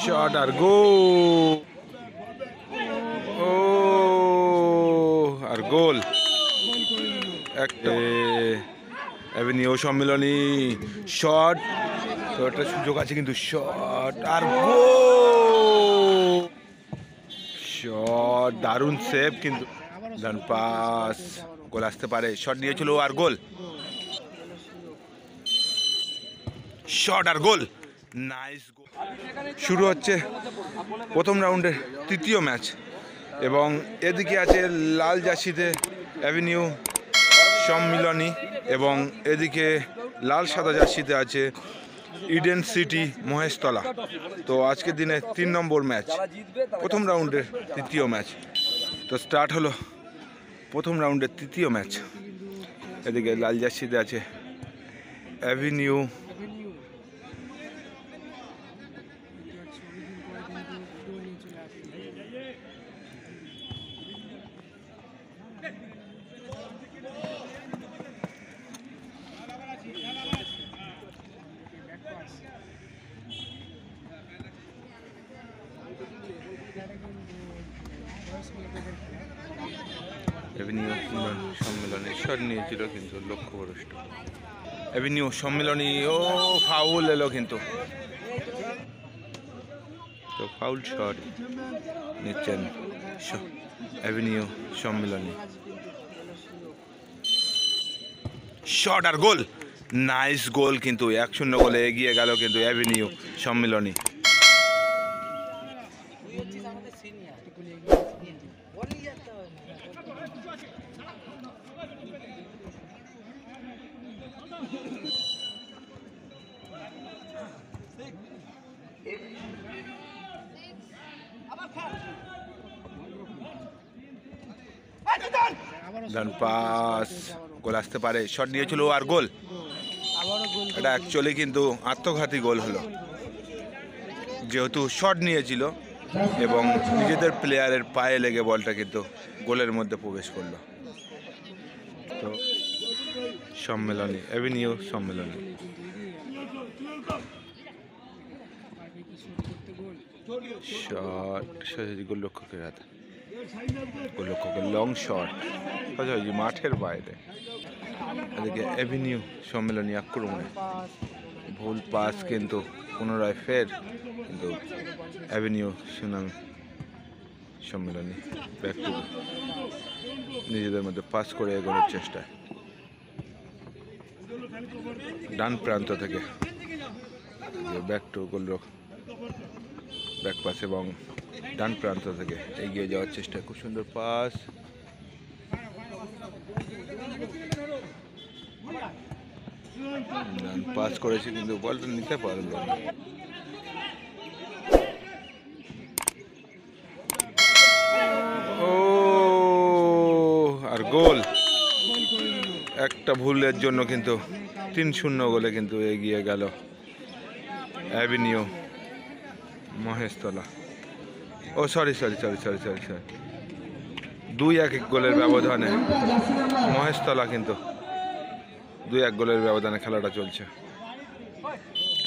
Shot আর গোল। ও আর গোল। Avenue সম্মিলনী shot, তো একটা সুযোগ আছে কিন্তু শট আর গোল। শট দারুণ সেভ কিন্তু ডান পাস, গোল আসতে পারে। শট নিয়েছিল আর গোল। শট আর গোল, নাইস গোল। শুরু হচ্ছে প্রথম রাউন্ডের তৃতীয় ম্যাচ এবং এদিকে আছে লাল জার্সিতে এভিনিউ সম্মিলনী এবং এদিকে লাল সাদা জার্সিতে আছে ইডেন সিটি মহেশতলা। তো আজকের দিনে 3 নম্বর ম্যাচ, প্রথম রাউন্ডের তৃতীয় ম্যাচ। তো স্টার্ট হলো প্রথম রাউন্ডের তৃতীয় ম্যাচ। এদিকে লাল জার্সিতে আছে এভিনিউ সম্মেলনী শট নিয়েছিল কিন্তু লক্ষ্যভ্রষ্ট। এভিনিউ সম্মেলনী ও ফাউল এলো কিন্তু, তো ফাউল শট নিচ্ছেন এভিনিউ সম্মেলনী। শট আর গোল, নাইস গোল কিন্তু 1-0 গোলে এগিয়ে গেল কিন্তু এভিনিউ সম্মেলনী। ডান পাস, গোল আসতে পারে। শট নিয়েছিল আর গোল। এটা অ্যাকচুয়ালি কিন্তু আত্মঘাতী গোল হলো, যেহেতু শট নিয়েছিল এবং নিজেদের প্লেয়ারের পায়ে লেগে বলটা কিন্তু গোলের মধ্যে প্রবেশ করলো। তো সম্মেলনী এভিনিউ সম্মেলনী। শট গোলরক্ষকের হাতে, গোলরক্ষকের লং শট মাঠের বাইরে। এদিকে এভিনিউ সম্মেলনী আক্রমণে ভুল পাস কিন্তু পুনরায় ফের কিন্তু এভিনিউ সুনাম সম্মেলনী ব্যাক টু নিজেদের মধ্যে পাস করে এগোনোর চেষ্টায় ডান প্রান্ত থেকে ব্যাক টু গোলরক্ষক ব্যাক পাস এবং ডান প্রান্ত থেকে এগিয়ে যাওয়ার চেষ্টা। খুব সুন্দর পাস, ডান পাস করেছে কিন্তু বলটা নিতে পারল না। ও আর গোল। একটা ভুলের জন্য কিন্তু 3-0 গোলে কিন্তু এগিয়ে গেল এভিনিউ মহেশতলা। ও সরি 2-1 গোলের ব্যবধানে মহেশতলা কিন্তু 2-1 গোলের ব্যবধানে খেলাটা চলছে।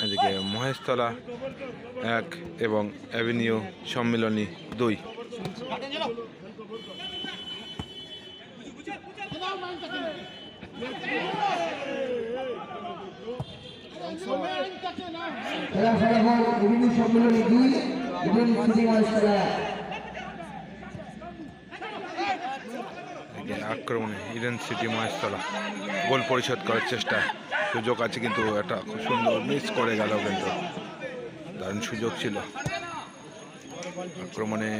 এদিকে মহেশতলা 1 এবং এভিনিউ সম্মিলনী 2। আক্রমণে ইডেন সিটি মহেশতলা গোল পরিশোধ করার চেষ্টা, সুযোগ আছে কিন্তু একটা খুব সুন্দর মিস করে গেল কিন্তু দারুণ সুযোগ ছিল। আক্রমণে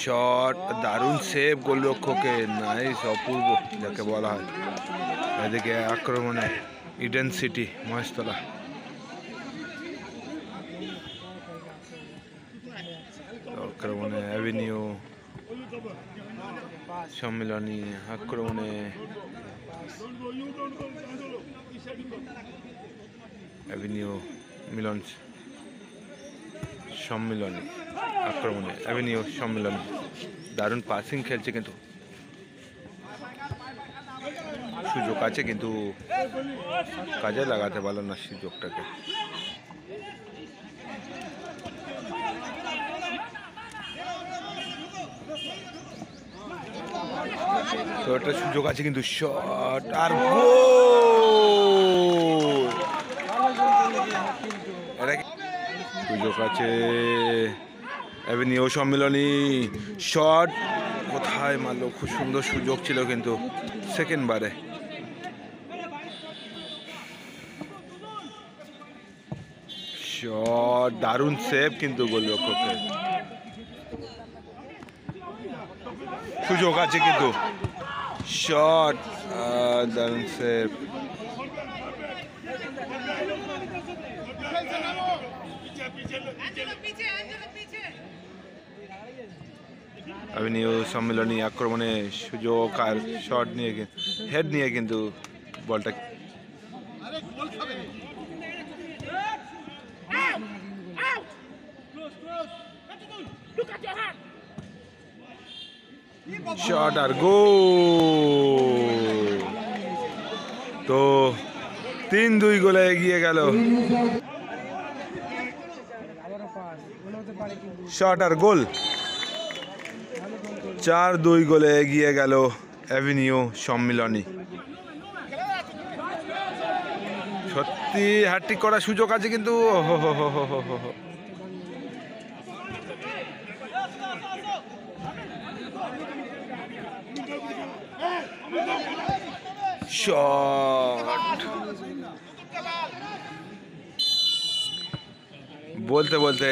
শট, দারুণ সেভ গোলরক্ষকের, নাইস অপূর্ব যাকে বলা হয়। এদিকে আক্রমণে ইডেন সিটি মহেশতলা। আক্রমণে এভিনিউ সম্মিলনী, আক্রমণে এভিনিউ মিলন সম্মিলনী, আক্রমণে এভিনিউ সম্মিলনী। দারুণ পাসিং খেলছে কিন্তু সুযোগ আছে, কিন্তু কাজে লাগাতে পারলো না সুযোগটাকে। তো একটা সুযোগ আছে কিন্তু শট আর গোল। সুযোগ আছে অ্যাভিনিউ সম্মিলনী, শট কোথায় মারলো, খুব সুন্দর সুযোগ ছিল কিন্তু সেকেন্ড বারে। শট দারুণ সেভ কিন্তু গোলরক্ষকের। সুযোগ আছে কিন্তু শট দারুণ সেভ। অ্যাভিনিউ সম্মিলনী আক্রমণে সুযোগ আর শট নিয়ে হেড নিয়ে কিন্তু বলটা শট আর গোল। তো 3-2 গোলে এগিয়ে গেল। শট আর গোল, 4-2 গোলে এগিয়ে গেল অ্যাভিনিউ সম্মিলনী। সত্যি হ্যাট্রিক করার সুযোগ আছে কিন্তু শট বলতে বলতে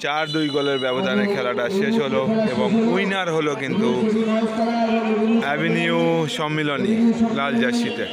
4-2 গোলের ব্যবধানে খেলাটা শেষ হলো এবং উইনার হলো কিন্তু অ্যাভিনিউ সম্মিলনী লাল জার্সিতে।